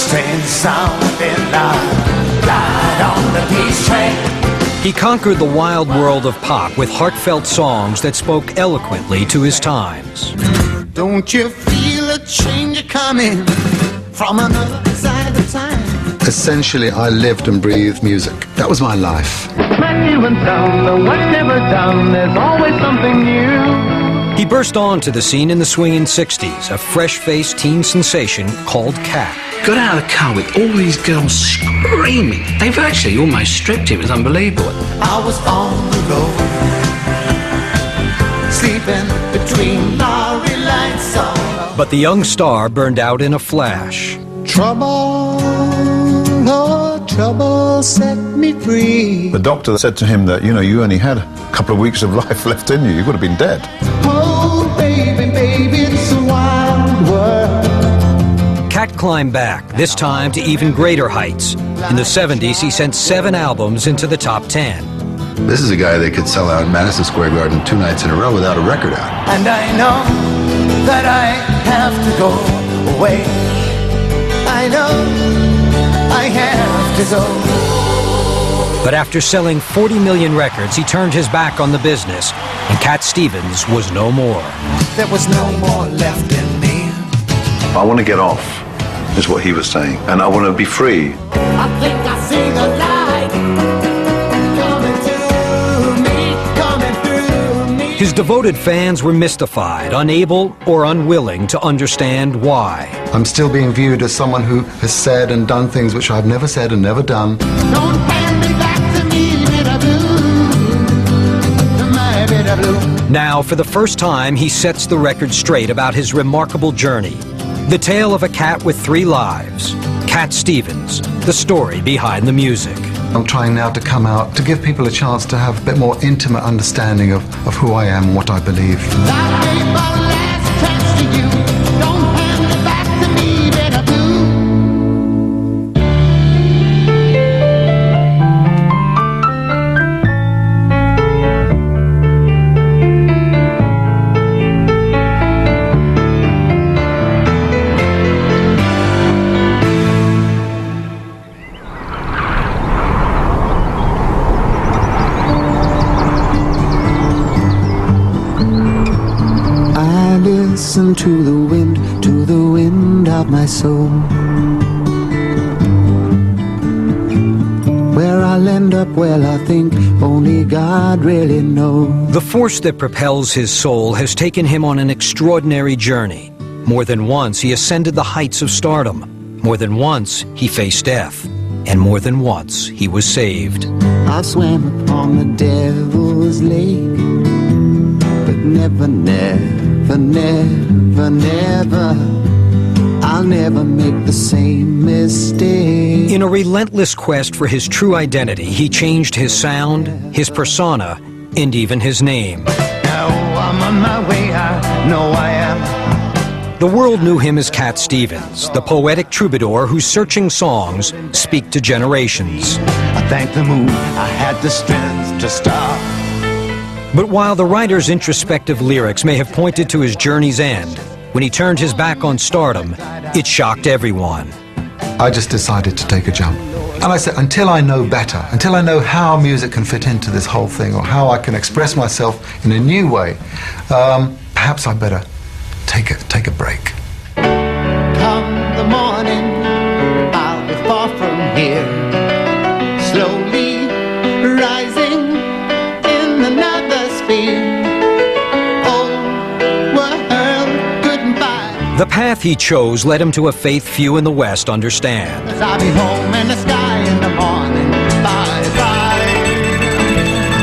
strange sound in love, light on the peace train. He conquered the wild world of pop with heartfelt songs that spoke eloquently to his times. Don't you feel a change coming from another side of time? Essentially, I lived and breathed music. That was my life. Matthew and Tom, the work's never done, there's always something new. He burst onto the scene in the swinging 60s, a fresh-faced teen sensation called Cat. Got out of the car with all these girls screaming. They virtually almost stripped him. It was unbelievable. I was on the road, sleeping between lorry lights. But the young star burned out in a flash. Trouble, oh, trouble set me free. The doctor said to him that, you know, you only had a couple of weeks of life left in you. You would have been dead. Oh, baby, baby, it's a wild world. Cat climbed back, this time to even greater heights. In the 70s, he sent 7 albums into the top 10. This is a guy that could sell out Madison Square Garden 2 nights in a row without a record out. And I know that I have to go away. I know I have to go. But after selling 40 million records, he turned his back on the business, and Cat Stevens was no more. There was no more left in me. I want to get off, is what he was saying, and I want to be free. I think I see the light coming through me. His devoted fans were mystified, unable or unwilling to understand why. I'm still being viewed as someone who has said and done things which I've never said and never done. Don't hand me back to me, bitter blue, my bitter blue. Now, for the first time, he sets the record straight about his remarkable journey. The tale of a cat with 3 lives. Cat Stevens, the story behind the music. I'm trying now to come out, to give people a chance to have a bit more intimate understanding of who I am and what I believe. I gave my last chance to you. Don't hand me back to me, bitter blue. Listen to the wind of my soul. Where I'll end up, well, I think only God really knows. The force that propels his soul has taken him on an extraordinary journey. More than once, he ascended the heights of stardom. More than once, he faced death. And more than once, he was saved. I swam upon the devil's lake, but never, never, never, never, I'll never make the same mistake. In a relentless quest for his true identity, he changed his sound, his persona, and even his name. Now I'm on my way, I know I am. The world knew him as Cat Stevens, the poetic troubadour whose searching songs speak to generations. I thank the moon, I had the strength to stop. But while the writer's introspective lyrics may have pointed to his journey's end, when he turned his back on stardom, it shocked everyone. I just decided to take a jump. And I said, until I know better, until I know how music can fit into this whole thing, or how I can express myself in a new way, perhaps I better take a break. Come the morning, I'll be far from here, slowly rising in another sphere. The path he chose led him to a faith few in the West understand. I'll be home in the sky in the morning. Bye, bye,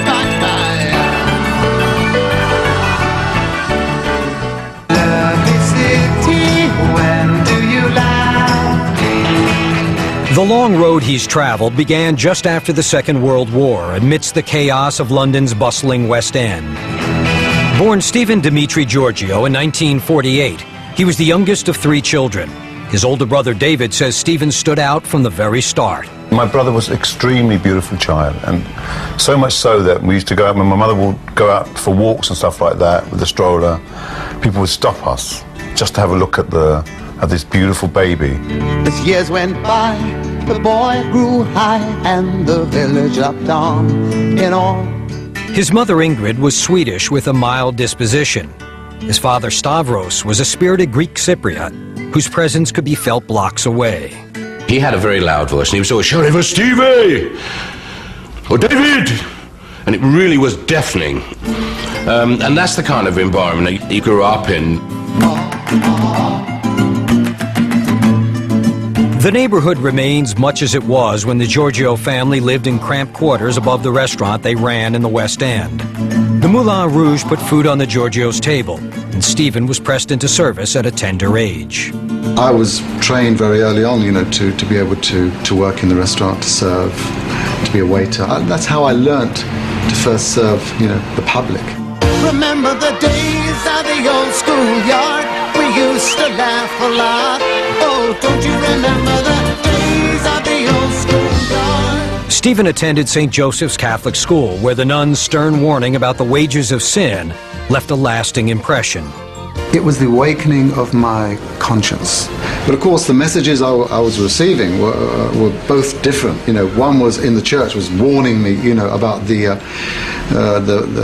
bye, bye. Lovely city, when do you lie? The long road he's traveled began just after the Second World War, amidst the chaos of London's bustling West End. Born Steven Demetre Georgiou in 1948, he was the youngest of 3 children. His older brother David says Steven stood out from the very start. My brother was an extremely beautiful child, and so much so that we used to go out, when my mother would go out for walks and stuff like that with the stroller, people would stop us just to have a look at the of this beautiful baby. As years went by, the boy grew high and the village looked on in awe. His mother Ingrid was Swedish with a mild disposition. His father Stavros was a spirited Greek Cypriot whose presence could be felt blocks away. He had a very loud voice and he was always shouting for Stevie or David, and it really was deafening. And that's the kind of environment that he grew up in. The neighborhood remains much as it was when the Georgiou family lived in cramped quarters above the restaurant they ran in the West End. The Moulin Rouge put food on the Georgiou's table, and Stephen was pressed into service at a tender age. I was trained very early on, you know, to be able to work in the restaurant, to serve, to be a waiter. That's how I learnt to first serve, you know, the public. Remember the days of the old schoolyard? We used to laugh a lot. Oh, don't you remember the days of the old schoolyard? Stephen attended St. Joseph's Catholic School, where the nun's stern warning about the wages of sin left a lasting impression. It was the awakening of my conscience. But of course, the messages I was receiving were both different. You know, one was in the church, was warning me, you know, about the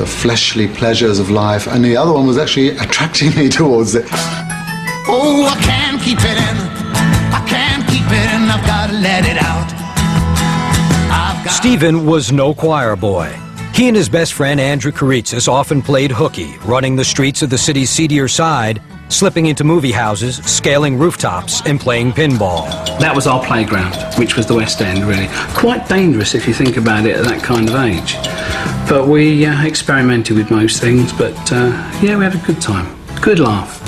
fleshly pleasures of life, and the other one was actually attracting me towards it. Oh, I can't keep it in. I can't keep it in. I've got to let it out. Stephen was no choir boy. He and his best friend Andrew Karitsis often played hooky, running the streets of the city's seedier side, slipping into movie houses, scaling rooftops, and playing pinball. That was our playground, which was the West End, really. Quite dangerous if you think about it at that kind of age. But we experimented with most things, but yeah, we had a good time. Good laugh,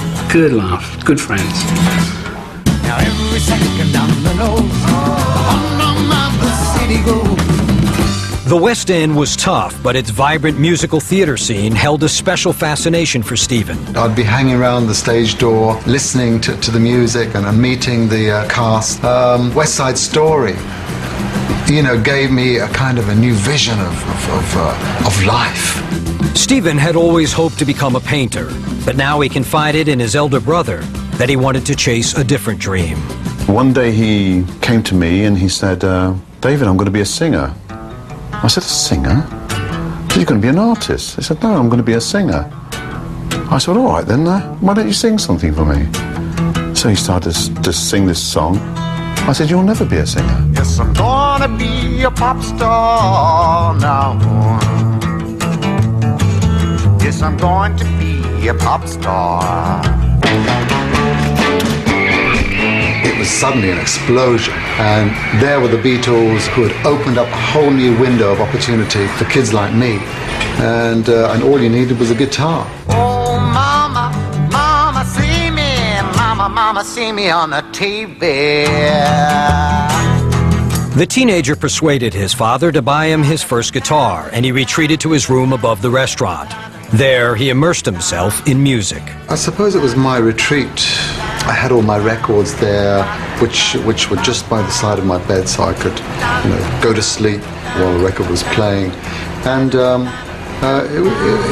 good friends. Now every second down the nose, on the city goes. The West End was tough, but its vibrant musical theater scene held a special fascination for Stephen. I'd be hanging around the stage door, listening to the music and meeting the cast. West Side Story, you know, gave me a kind of a new vision of life. Stephen had always hoped to become a painter, but now he confided in his elder brother that he wanted to chase a different dream. One day he came to me and he said, David, I'm going to be a singer. I said, a singer? He said, you're going to be an artist. He said, no, I'm going to be a singer. I said, all right then, why don't you sing something for me? So he started to sing this song. I said, you'll never be a singer. Yes, I'm gonna be a pop star now. Yes, I'm going to be a pop star. It was suddenly an explosion, and there were the Beatles, who had opened up a whole new window of opportunity for kids like me, and all you needed was a guitar. Oh, mama, mama, see me. Mama, mama, see me on the TV. The teenager persuaded his father to buy him his first guitar, and he retreated to his room above the restaurant. There, he immersed himself in music. I suppose it was my retreat. I had all my records there, which were just by the side of my bed, so I could, you know, go to sleep while the record was playing. And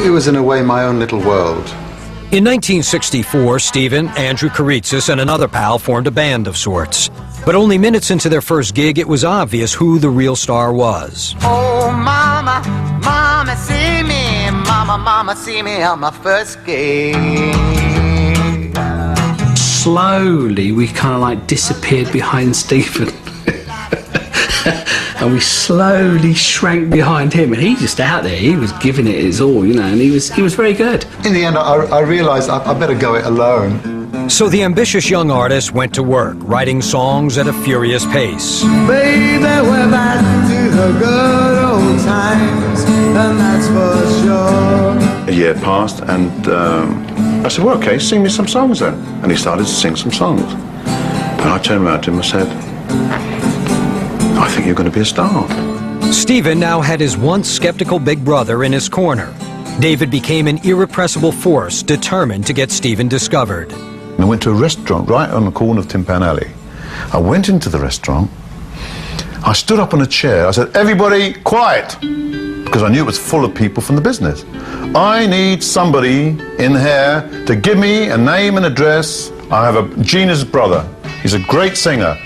it was, in a way, my own little world. In 1964, Stephen, Andrew Karitsis, and another pal formed a band of sorts. But only minutes into their first gig, it was obvious who the real star was. Oh, mama, mama, see me. Mama, mama, see me on my first gig. Slowly, we kind of like disappeared behind Stephen. And we slowly shrank behind him, and he just out there, he was giving it his all, you know, and he was very good. In the end, I realized I better go it alone. So the ambitious young artist went to work, writing songs at a furious pace. Baby, we're back to the good old times, and that's for sure. A year passed, and I said, well, okay, sing me some songs then. And he started to sing some songs. And I turned around to him and said, I think you're going to be a star. Stephen now had his once skeptical big brother in his corner. David became an irrepressible force, determined to get Stephen discovered. I went to a restaurant right on the corner of Timpan Alley. I went into the restaurant. I stood up on a chair. I said, everybody, quiet, because I knew it was full of people from the business. I need somebody in here to give me a name and address I have Gina's brother. He's a great singer.